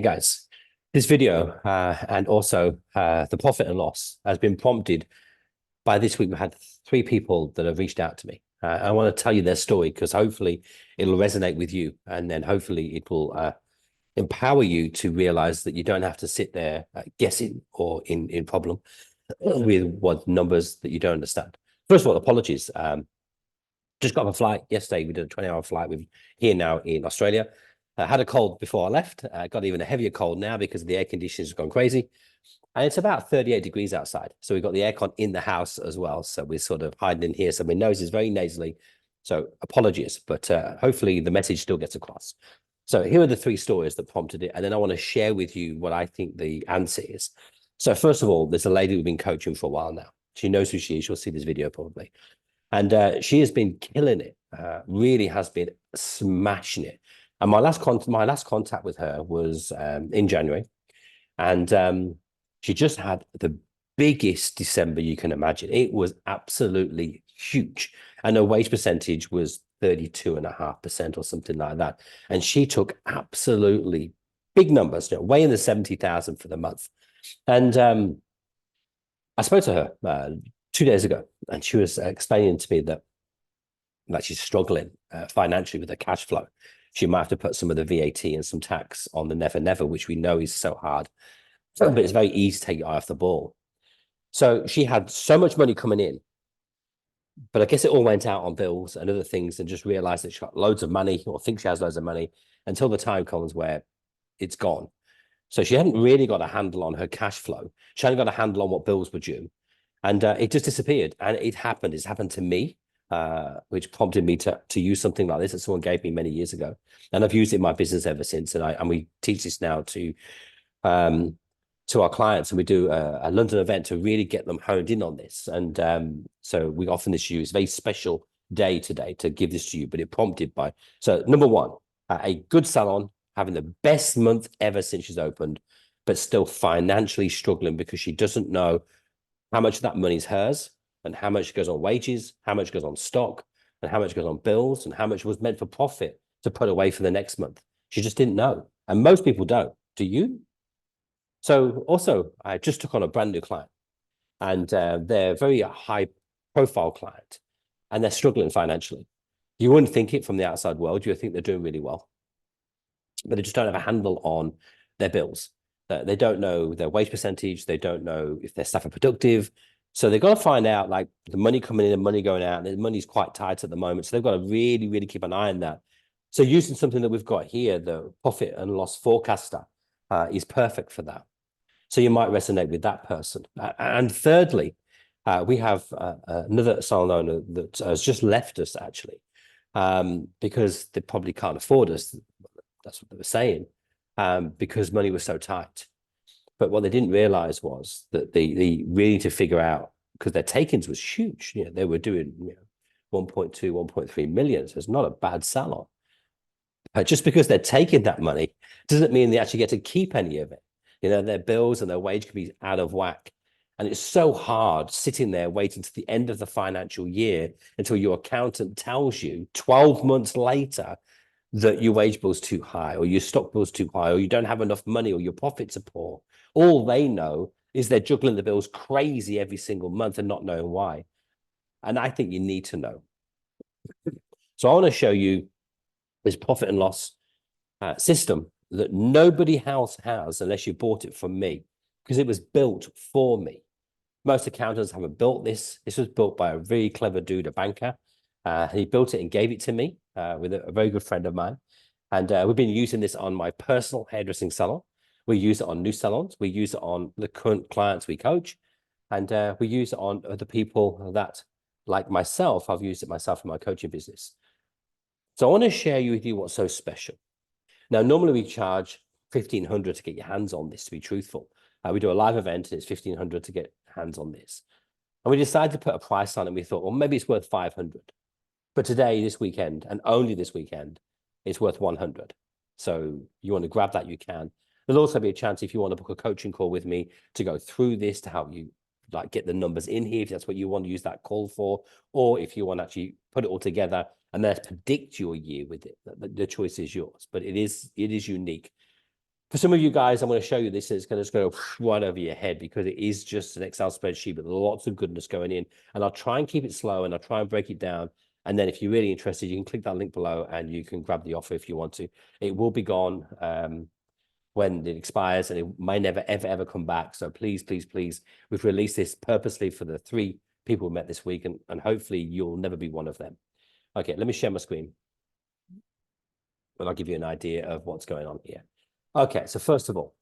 Guys, this video and also the profit and loss has been prompted by this week. We've had three people that have reached out to me. I want to tell you their story because hopefully it'll resonate with you, and then hopefully it will empower you to realize that you don't have to sit there guessing or in problem with what numbers that you don't understand. First of all, apologies. Just got off a flight yesterday. We did a 20-hour flight. We're here now in Australia. Had a cold before I left. Got even a heavier cold now because the air conditioners have gone crazy. And it's about 38 degrees outside. So we've got the aircon in the house as well. So we're sort of hiding in here. So my nose is very nasally. So apologies, but hopefully the message still gets across. So here are the three stories that prompted it. And then I want to share with you what I think the answer is. So first of all, there's a lady we've been coaching for a while now. She knows who she is. She'll see this video probably. And she has been killing it, really has been smashing it. And my last contact with her was in January. And she just had the biggest December you can imagine. It was absolutely huge. And her wage percentage was 32.5% or something like that. And she took absolutely big numbers, way in the 70,000 for the month. And I spoke to her 2 days ago, and she was explaining to me that she's struggling financially with her cash flow. She might have to put some of the VAT and some tax on the Never Never, which we know is so hard, but it's very easy to take your eye off the ball. So she had so much money coming in, but I guess it all went out on bills and other things, and just realized that she got loads of money, or thinks she has loads of money, until the time comes where it's gone. So she hadn't really got a handle on her cash flow. She hadn't got a handle on what bills were due. And it just disappeared. And it happened. It's happened to me, which prompted me to use something like this that someone gave me many years ago. And I've used it in my business ever since. And we teach this now to our clients. And we do a London event to really get them honed in on this. And so we often this use a very special day today to give this to you. But it prompted by, so number one, a good salon having the best month ever since she's opened, but still financially struggling because she doesn't know how much of that money is hers, and how much goes on wages, how much goes on stock, and how much goes on bills, and how much was meant for profit to put away for the next month. She just didn't know. And most people don't. Do you? So also, I just took on a brand new client, and they're a very high profile client, and they're struggling financially. You wouldn't think it from the outside world. You would think they're doing really well, but they just don't have a handle on their bills. They don't know their wage percentage. They don't know if their staff are productive. So they've got to find out, like, the money coming in and money going out. And the money's quite tight at the moment. So they've got to really, really keep an eye on that. So using something that we've got here, the profit and loss forecaster, is perfect for that. So you might resonate with that person. And thirdly, we have another salon owner that has just left us, actually, because they probably can't afford us. That's what they were saying. Because money was so tight. But what they didn't realize was that they really need to figure out, because their takings was huge. They were doing 1.2, 1.3 million. So it's not a bad salon. Just because they're taking that money doesn't mean they actually get to keep any of it. Their bills and their wage can be out of whack. And it's so hard sitting there waiting to the end of the financial year until your accountant tells you 12 months later that your wage bill's too high, or your stock bill's too high, or you don't have enough money, or your profits are poor. All they know is they're juggling the bills crazy every single month and not knowing why. And I think you need to know. So I want to show you this profit and loss system that nobody else has unless you bought it from me, because it was built for me. Most accountants haven't built this. This was built by a very clever dude, a banker. He built it and gave it to me with a very good friend of mine. And we've been using this on my personal hairdressing salon. We use it on new salons. We use it on the current clients we coach. And we use it on other people that, like myself, I've used it myself in my coaching business. So I want to share with you what's so special. Now, normally we charge $1,500 to get your hands on this, to be truthful. We do a live event and it's $1,500 to get hands on this. And we decided to put a price on it, and we thought, well, maybe it's worth $500. But today, this weekend, and only this weekend, it's worth $100. So you want to grab that, you can. There'll also be a chance if you want to book a coaching call with me to go through this, to help you get the numbers in here, if that's what you want to use that call for, or if you want to actually put it all together and then predict your year with it. The choice is yours, but it is unique. For some of you guys, I'm going to show you this, and it's going to just go right over your head because it is just an Excel spreadsheet with lots of goodness going in. And I'll try and keep it slow, and I'll try and break it down. And then if you're really interested, you can click that link below and you can grab the offer if you want to. It will be gone when it expires, and it may never, ever, ever come back. So please, please, please, we've released this purposely for the 3 people we met this week, and hopefully you'll never be one of them. Okay, let me share my screen, and I'll give you an idea of what's going on here. Okay, so first of all,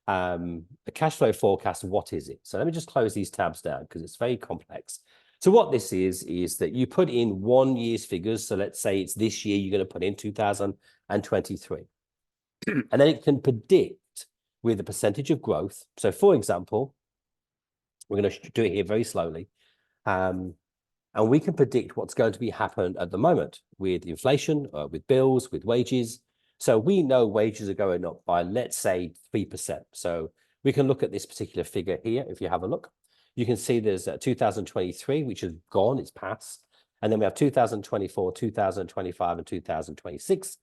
the cash flow forecast, what is it? So let me just close these tabs down because it's very complex. So what this is that you put in 1 year's figures. So let's say it's this year, you're going to put in 2023. And then it can predict with a percentage of growth. So for example, we're going to do it here very slowly. And we can predict what's going to be happen at the moment with inflation, with bills, with wages. So we know wages are going up by, let's say, 3%. So we can look at this particular figure here. If you have a look, you can see there's 2023, which is gone, it's past. And then we have 2024, 2025, and 2026.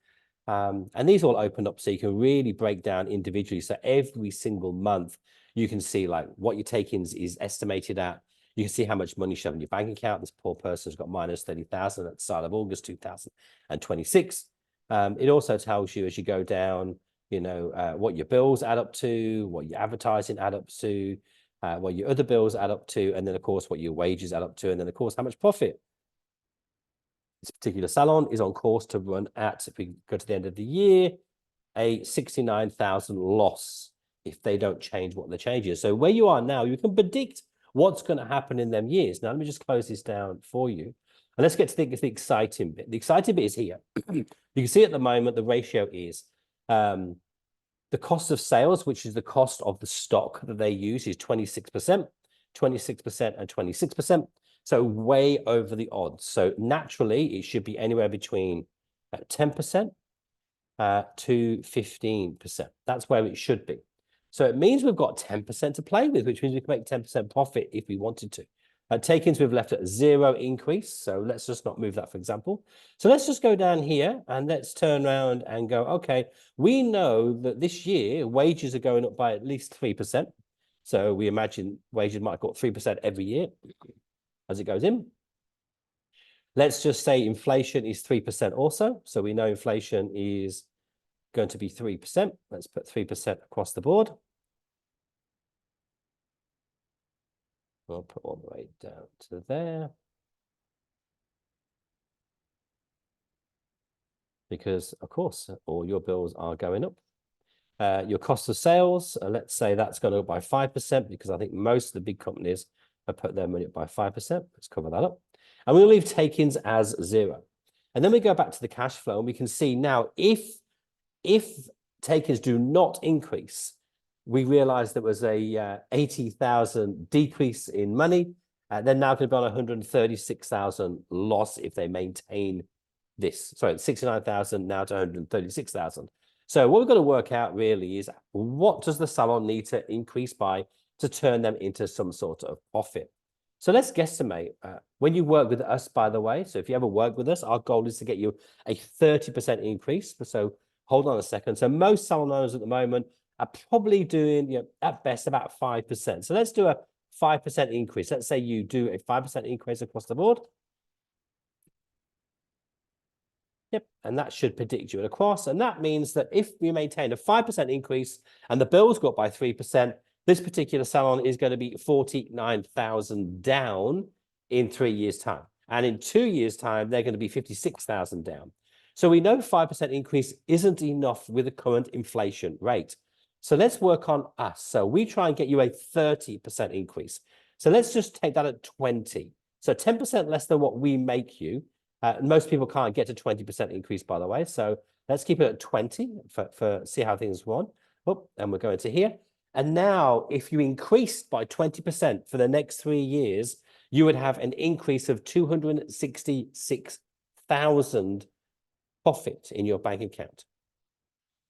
And these all open up so you can really break down individually. So every single month, you can see like what your take-ins is estimated at. You can see how much money you have in your bank account. This poor person's got minus 30,000 at the start of August 2026. It also tells you as you go down, you know, what your bills add up to, what your advertising add up to, what your other bills add up to, and then, of course, what your wages add up to, and then, of course, how much profit. This particular salon is on course to run at, if we go to the end of the year, a 69,000 loss if they don't change what the change is. So where you are now, you can predict what's going to happen in them years. Now, let me just close this down for you. And let's get to the exciting bit. The exciting bit is here. You can see at the moment, the ratio is the cost of sales, which is the cost of the stock that they use, is 26%, 26%, and 26%. So way over the odds. So naturally, it should be anywhere between 10% to 15%. That's where it should be. So it means we've got 10% to play with, which means we can make 10% profit if we wanted to. Take-ins we've left at 0 increase. So let's just not move that, for example. So let's just go down here and let's turn around and go, okay, we know that this year wages are going up by at least 3%. So we imagine wages might go up 3% every year as it goes in. Let's just say inflation is 3% also. So we know inflation is going to be 3%. Let's put 3% across the board. I'll put all the way down to there. Because, of course, all your bills are going up. Your cost of sales, let's say that's going up by 5%, because I think most of the big companies have put their money up by 5%. Let's cover that up. And we'll leave take-ins as 0. And then we go back to the cash flow, and we can see now if take-ins do not increase, we realized there was a 80,000 decrease in money. They're now going to be on 136,000 loss if they maintain this. Sorry, 69,000 now to 136,000. So what we've got to work out really is what does the salon need to increase by to turn them into some sort of profit? So let's guesstimate. When you work with us, by the way, so if you ever work with us, our goal is to get you a 30% increase. So hold on a second. So most salon owners at the moment are probably doing, you know, at best about 5%. So let's do a 5% increase. Let's say you do a 5% increase across the board. Yep, and that should predict you across. And that means that if we maintain a 5% increase and the bills go up by 3%, this particular salon is going to be 49,000 down in 3 years' time. And in 2 years' time, they're going to be 56,000 down. So we know 5% increase isn't enough with the current inflation rate. So let's work on us. So we try and get you a 30% increase. So let's just take that at 20. So 10% less than what we make you. Most people can't get to 20% increase, by the way. So let's keep it at 20 for see how things run. Oh, and we're going to here. And now if you increased by 20% for the next 3 years, you would have an increase of 266,000 profit in your bank account.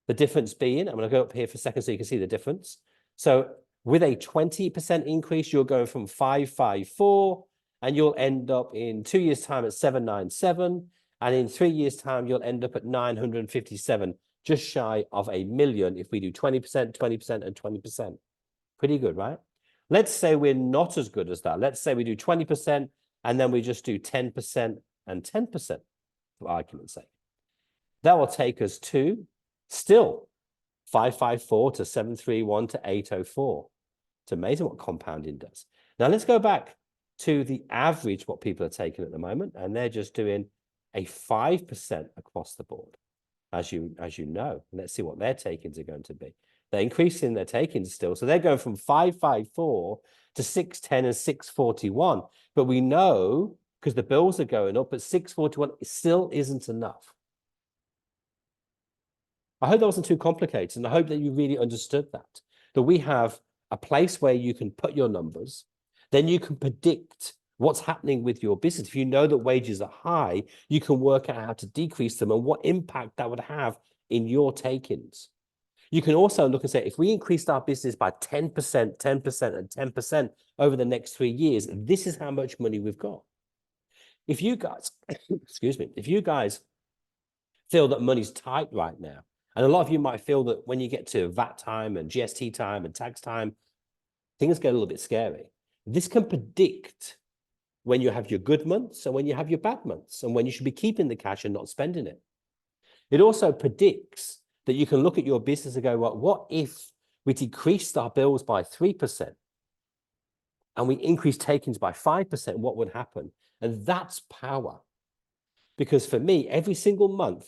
The difference being, I'm going to go up here for a second so you can see the difference. So with a 20% increase, you're going from 554, and you'll end up in 2 years' time at 797, and in 3 years' time, you'll end up at 957. just shy of 1 million if we do 20%, 20%, and 20%. Pretty good, right? Let's say we're not as good as that. Let's say we do 20% and then we just do 10% and 10%, for argument's sake. That will take us to still 554 to 731 to 804. It's amazing what compounding does. Now let's go back to the average, what people are taking at the moment, and they're just doing a 5% across the board, as you know. Let's see what their takings are going to be. They're increasing their takings still. So they're going from 554 to 610 and 641. But we know, because the bills are going up, but 641 still isn't enough. I hope that wasn't too complicated, and I hope that you really understood that we have a place where you can put your numbers, then you can predict what's happening with your business. If you know that wages are high, you can work out how to decrease them and what impact that would have in your take-ins. You can also look and say, if we increased our business by 10%, 10%, and 10% over the next 3 years, this is how much money we've got. If you guys, excuse me, if you guys feel that money's tight right now, and a lot of you might feel that when you get to VAT time and GST time and tax time, things get a little bit scary. This can predict when you have your good months and when you have your bad months and when you should be keeping the cash and not spending it. It also predicts that you can look at your business and go, well, what if we decreased our bills by 3% and we increased takings by 5%? What would happen? And that's power. Because for me, every single month,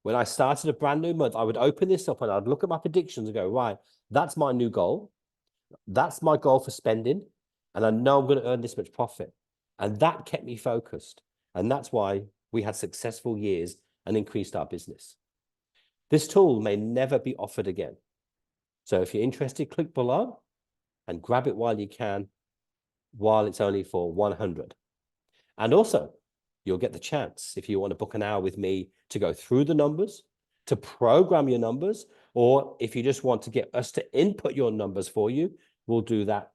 when I started a brand new month, I would open this up and I'd look at my predictions and go, right, that's my new goal. That's my goal for spending. And I know I'm going to earn this much profit. And that kept me focused. And that's why we had successful years and increased our business. This tool may never be offered again. So if you're interested, click below and grab it while you can, while it's only for 100. And also, you'll get the chance, if you want to book an hour with me, to go through the numbers, to program your numbers, or if you just want to get us to input your numbers for you, we'll do that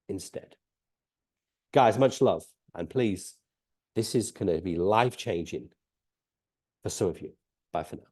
instead. Guys, much love. And please, this is going to be life-changing for some of you. Bye for now.